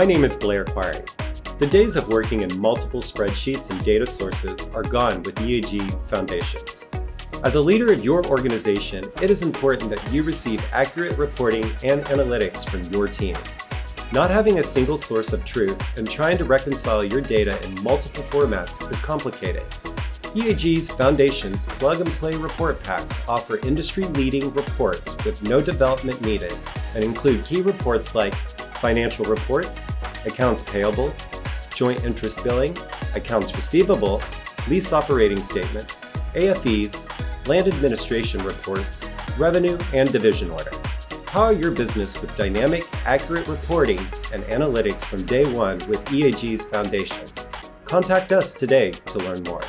My name is Blair Quarry. The days of working in multiple spreadsheets and data sources are gone with EAG Foundations. As a leader of your organization, it is important that you receive accurate reporting and analytics from your team. Not having a single source of truth and trying to reconcile your data in multiple formats is complicated. EAG's Foundations plug-and-play report packs offer industry-leading reports with no development needed and include key reports like financial reports, accounts payable, joint interest billing, accounts receivable, lease operating statements, AFEs, land administration reports, revenue, and division order. Power your business with dynamic, accurate reporting and analytics from day one with EAG's Foundations. Contact us today to learn more.